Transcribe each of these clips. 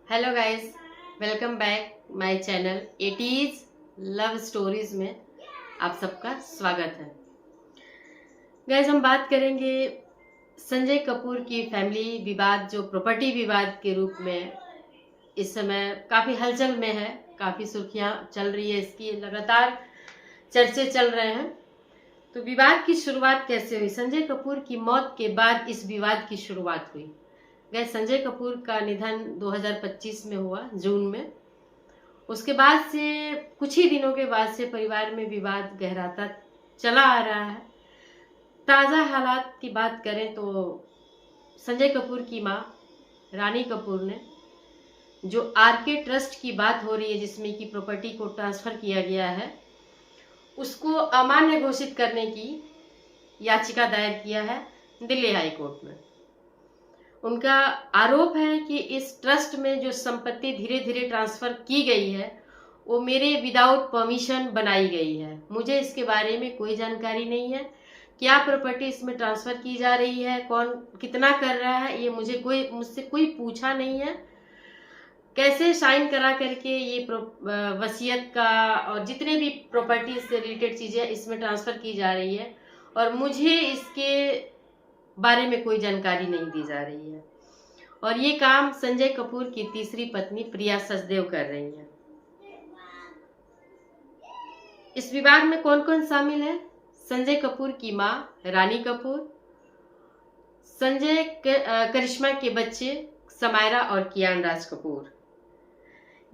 Hello guys, welcome back my channel it is love stories में आप सबका स्वागत है। गाइस, हम बात करेंगे संजय कपूर की फैमिली विवाद, जो प्रॉपर्टी विवाद के रूप में इस समय काफी हलचल में है। काफी सुर्खियां चल रही है, इसकी लगातार चर्चे चल रहे हैं। तो विवाद की शुरुआत कैसे हुई? संजय कपूर की मौत के बाद इस विवाद की शुरुआत हुई। गैस, संजय कपूर का निधन 2025 में हुआ, जून में। उसके बाद से कुछ ही दिनों के बाद से परिवार में विवाद गहराता चला आ रहा है। ताज़ा हालात की बात करें तो संजय कपूर की मां रानी कपूर ने, जो आरके ट्रस्ट की बात हो रही है जिसमें कि प्रॉपर्टी को ट्रांसफर किया गया है, उसको अमान्य घोषित करने की याचिका दायर किया है दिल्ली हाई कोर्ट में। उनका आरोप है कि इस ट्रस्ट में जो संपत्ति धीरे धीरे ट्रांसफर की गई है वो मेरे विदाउट परमिशन बनाई गई है। मुझे इसके बारे में कोई जानकारी नहीं है। क्या प्रॉपर्टी इसमें ट्रांसफर की जा रही है, कौन कितना कर रहा है, ये मुझसे कोई पूछा नहीं है। कैसे साइन करा करके ये वसीयत का और जितने भी प्रॉपर्टी से रिलेटेड चीजें इसमें ट्रांसफर की जा रही है, और मुझे इसके बारे में कोई जानकारी नहीं दी जा रही है। और ये काम संजय कपूर की तीसरी पत्नी प्रिया सचदेव कर रही हैं। इस विवाद में कौन कौन शामिल है? संजय कपूर की मां रानी कपूर, संजय करिश्मा के बच्चे समायरा और कियान राज कपूर।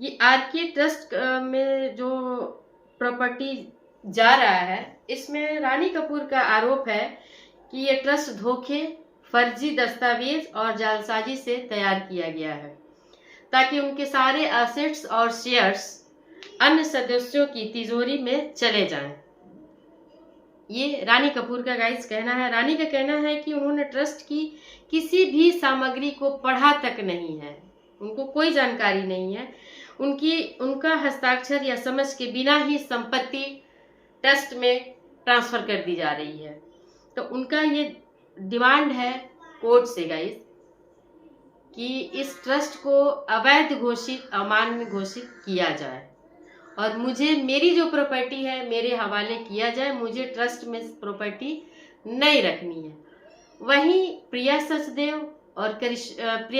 ये आरके ट्रस्ट में जो प्रॉपर्टी जा रहा है, इसमें रानी कपूर का आरोप है कि ये ट्रस्ट धोखे, फर्जी दस्तावेज और जालसाजी से तैयार किया गया है ताकि उनके सारे एसेट्स और शेयर्स अन्य सदस्यों की तिजोरी में चले जाएं। ये रानी कपूर का गाइस कहना है। रानी का कहना है कि उन्होंने ट्रस्ट की किसी भी सामग्री को पढ़ा तक नहीं है, उनको कोई जानकारी नहीं है। उनका हस्ताक्षर या समझ के बिना ही संपत्ति ट्रस्ट में ट्रांसफर कर दी जा रही है। तो उनका ये डिमांड है कोर्ट से गाइस कि इस ट्रस्ट को अवैध घोषित, अमान्य घोषित किया जाए और मुझे मेरी जो प्रॉपर्टी है मेरे हवाले किया जाए। मुझे ट्रस्ट में प्रॉपर्टी नहीं रखनी है। वहीं प्रिया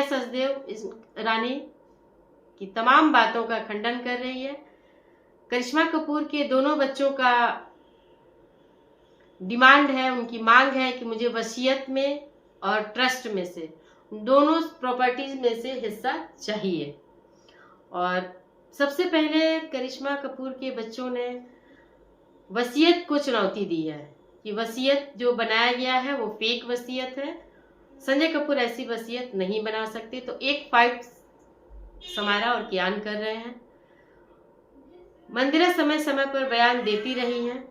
सचदेव इस रानी की तमाम बातों का खंडन कर रही है। करिश्मा कपूर के दोनों बच्चों का डिमांड है, उनकी मांग है कि मुझे वसीयत में और ट्रस्ट में से दोनों प्रॉपर्टीज में से हिस्सा चाहिए। और सबसे पहले करिश्मा कपूर के बच्चों ने वसीयत को चुनौती दी है कि वसीयत जो बनाया गया है वो फेक वसीयत है, संजय कपूर ऐसी वसीयत नहीं बना सकते। तो एक फाइट समायरा और कियान कर रहे हैं। मंदिरा समय समय पर बयान देती रही हैं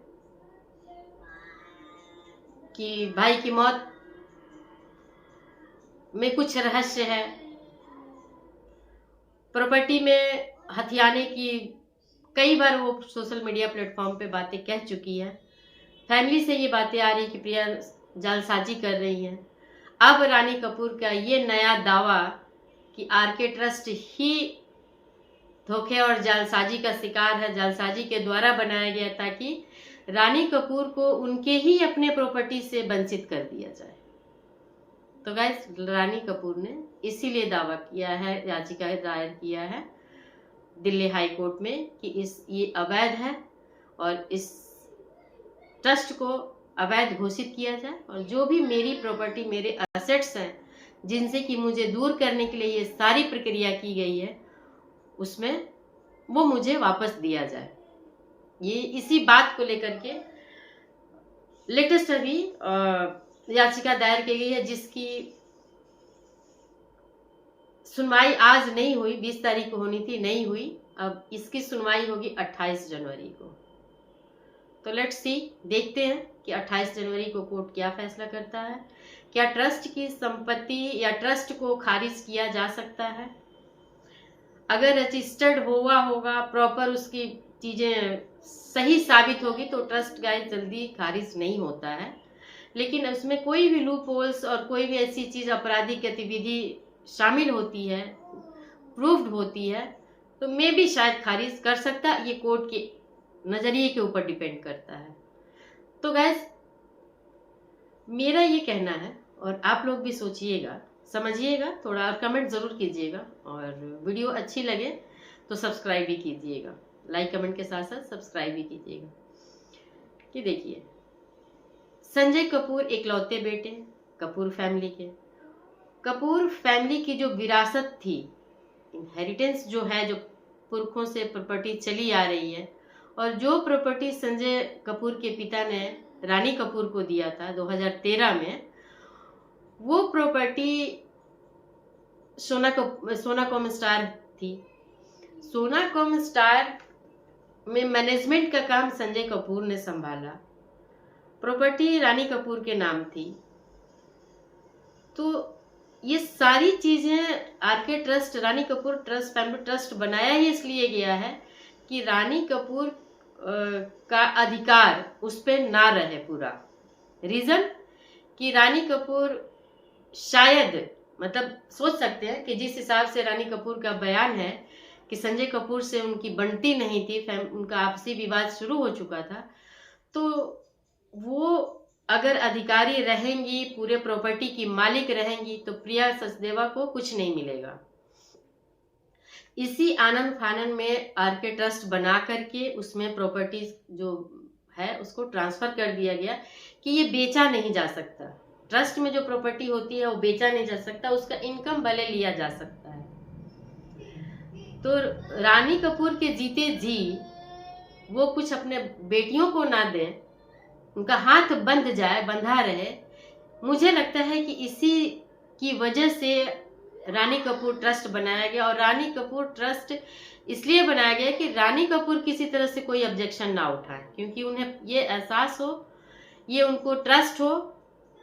कि भाई की मौत में कुछ रहस्य है, प्रॉपर्टी में हथियाने की कई बार वो सोशल मीडिया प्लेटफॉर्म पे बातें कह चुकी है। फैमिली से ये बातें आ रही कि प्रिया जालसाजी कर रही हैं। अब रानी कपूर का ये नया दावा कि आरके ट्रस्ट ही धोखे और जालसाजी का शिकार है, जालसाजी के द्वारा बनाया गया ताकि रानी कपूर को उनके ही अपने प्रॉपर्टी से वंचित कर दिया जाए। तो गाइस, रानी कपूर ने इसीलिए दावा किया है, याचिका दायर किया है दिल्ली हाई कोर्ट में कि ये अवैध है और इस ट्रस्ट को अवैध घोषित किया जाए और जो भी मेरी प्रॉपर्टी, मेरे एसेट्स हैं जिनसे कि मुझे दूर करने के लिए ये सारी प्रक्रिया की गई है, उसमें वो मुझे वापस दिया जाए। ये इसी बात को लेकर के लेटेस्ट अभी याचिका दायर की गई है, जिसकी सुनवाई आज नहीं हुई। 20 तारीख को होनी थी, नहीं हुई। अब इसकी सुनवाई होगी 28 जनवरी को। तो लेट्स सी, देखते हैं कि 28 जनवरी को कोर्ट क्या फैसला करता है। क्या ट्रस्ट की संपत्ति या ट्रस्ट को खारिज किया जा सकता है? अगर रजिस्टर्ड होगा, प्रॉपर उसकी चीजें सही साबित होगी तो ट्रस्ट गाइस जल्दी खारिज नहीं होता है। लेकिन उसमें कोई भी लूप होल्स और कोई भी ऐसी चीज, आपराधिक गतिविधि शामिल होती है प्रूव्ड होती है तो मे भी शायद खारिज कर सकता, ये कोर्ट के नजरिए के ऊपर डिपेंड करता है। तो गैस मेरा ये कहना है, और आप लोग भी सोचिएगा, समझिएगा थोड़ा, और कमेंट जरूर कीजिएगा, और वीडियो अच्छी लगे तो सब्सक्राइब भी कीजिएगा, लाइक कमेंट के साथ साथ सब्सक्राइब भी कीजिएगा। कि देखिए, संजय कपूर इकलौते बेटे कपूर फैमिली के, कपूर फैमिली की जो विरासत थी, इनहेरिटेंस जो है, जो पुरखों से प्रॉपर्टी चली आ रही है, और जो प्रॉपर्टी संजय कपूर के पिता ने रानी कपूर को दिया था 2013 में, वो प्रॉपर्टी सोनाकॉम स्टार थी। सोनाकॉम स्टार में मैनेजमेंट का काम संजय कपूर ने संभाला, प्रॉपर्टी रानी कपूर के नाम थी। तो ये सारी चीजें आरके ट्रस्ट, रानी कपूर ट्रस्ट, फैमिली ट्रस्ट बनाया ही इसलिए गया है कि रानी कपूर का अधिकार उस पर ना रहे पूरा। रीजन कि रानी कपूर शायद, मतलब सोच सकते हैं कि जिस हिसाब से रानी कपूर का बयान है कि संजय कपूर से उनकी बनती नहीं थी, उनका आपसी विवाद शुरू हो चुका था, तो वो अगर अधिकारी रहेंगी, पूरे प्रॉपर्टी की मालिक रहेंगी, तो प्रिया सचदेवा को कुछ नहीं मिलेगा। इसी आनंद फानन में आरके ट्रस्ट बना करके उसमें प्रॉपर्टी जो है उसको ट्रांसफर कर दिया गया कि ये बेचा नहीं जा सकता। ट्रस्ट में जो प्रॉपर्टी होती है वो बेचा नहीं जा सकता, उसका इनकम भले लिया जा सकता है। तो रानी कपूर के जीते जी वो कुछ अपने बेटियों को ना दें, उनका हाथ बंध जाए, बंधा रहे, मुझे लगता है कि इसी की वजह से रानी कपूर ट्रस्ट बनाया गया। और रानी कपूर ट्रस्ट इसलिए बनाया गया कि रानी कपूर किसी तरह से कोई ऑब्जेक्शन ना उठाए, क्योंकि उन्हें ये एहसास हो, ये उनको ट्रस्ट हो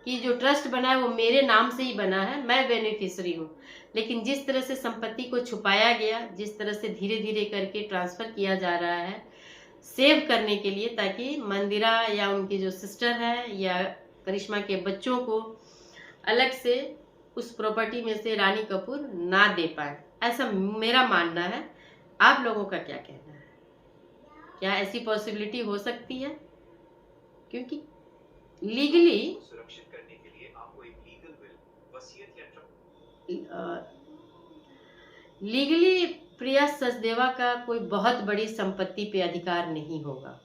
कि जो ट्रस्ट बना है वो मेरे नाम से ही बना है, मैं बेनिफिशियरी हूँ। लेकिन जिस तरह से संपत्ति को छुपाया गया, जिस तरह से धीरे धीरे करके ट्रांसफर किया जा रहा है सेव करने के लिए, ताकि मंदिरा या उनकी जो सिस्टर है या करिश्मा के बच्चों को अलग से उस प्रॉपर्टी में से रानी कपूर ना दे पाए, ऐसा मेरा मानना है। आप लोगों का क्या कहना है? क्या ऐसी पॉसिबिलिटी हो सकती है? क्योंकि लीगली सुरक्षित करने के लिए आपको एक लीगल विल, वसीयत या लीगली प्रिया सचदेवा का कोई बहुत बड़ी संपत्ति पे अधिकार नहीं होगा।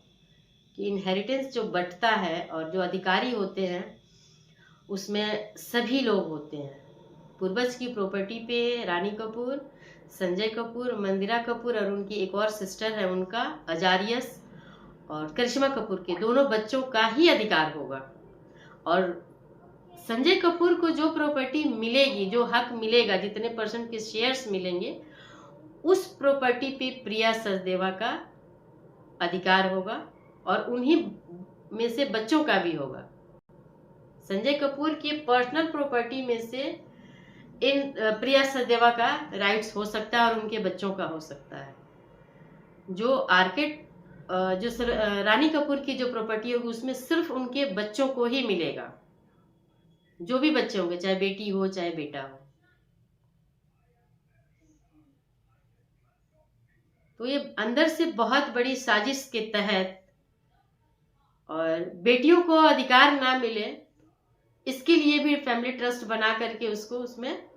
कि इनहेरिटेंस जो बंटता है और जो अधिकारी होते हैं उसमें सभी लोग होते हैं। पूर्वज की प्रॉपर्टी पे रानी कपूर, संजय कपूर, मंदिरा कपूर और उनकी एक और सिस्टर है उनका अजारियस, और करिश्मा कपूर के दोनों बच्चों का ही अधिकार होगा। और संजय कपूर को जो प्रॉपर्टी मिलेगी, जो हक मिलेगा, जितने % के शेयर्स मिलेंगे, उस प्रॉपर्टी पे प्रिया सचदेवा का अधिकार होगा और उन्हीं में से बच्चों का भी होगा। संजय कपूर की पर्सनल प्रॉपर्टी में से इन प्रिया सचदेवा का राइट्स हो सकता है और उनके बच्चों का हो सकता है। जो रानी कपूर की जो प्रॉपर्टी होगी उसमें सिर्फ उनके बच्चों को ही मिलेगा, जो भी बच्चे होंगे, चाहे बेटी हो चाहे बेटा हो। तो ये अंदर से बहुत बड़ी साजिश के तहत, और बेटियों को अधिकार ना मिले इसके लिए भी फैमिली ट्रस्ट बना करके उसको उसमें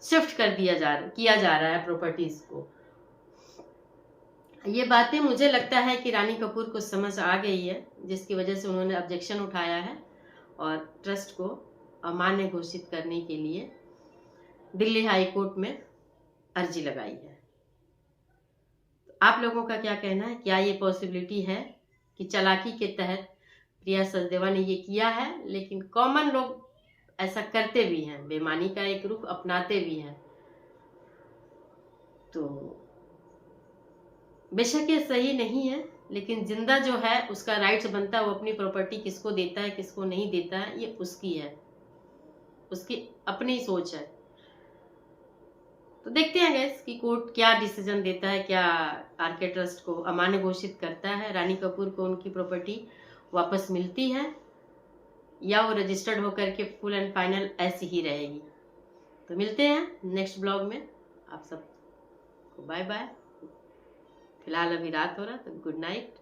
शिफ्ट कर किया जा रहा है प्रॉपर्टीज को। ये बातें मुझे लगता है कि रानी कपूर को समझ आ गई है, जिसकी वजह से उन्होंने ऑब्जेक्शन उठाया है और ट्रस्ट को अमान्य घोषित करने के लिए दिल्ली हाई कोर्ट में अर्जी लगाई है। आप लोगों का क्या कहना है? क्या ये पॉसिबिलिटी है कि चालाकी के तहत प्रिया सचदेवा ने ये किया है? लेकिन कॉमन लोग ऐसा करते भी हैं, बेईमानी का एक रुख अपनाते भी हैं। तो बेशक ये सही नहीं है, लेकिन जिंदा जो है उसका राइट्स बनता है, वो अपनी प्रॉपर्टी किसको देता है किसको नहीं देता है ये उसकी है, उसकी अपनी सोच है। तो देखते हैं गैस कि कोर्ट क्या डिसीजन देता है, क्या आरके ट्रस्ट को अमान्य घोषित करता है, रानी कपूर को उनकी प्रॉपर्टी वापस मिलती है, या वो रजिस्टर्ड होकर के फुल एंड फाइनल ऐसी ही रहेगी। तो मिलते हैं नेक्स्ट ब्लॉग में। आप सबको बाय बाय। फिलहाल अभी रात हो रहा तो गुड नाइट।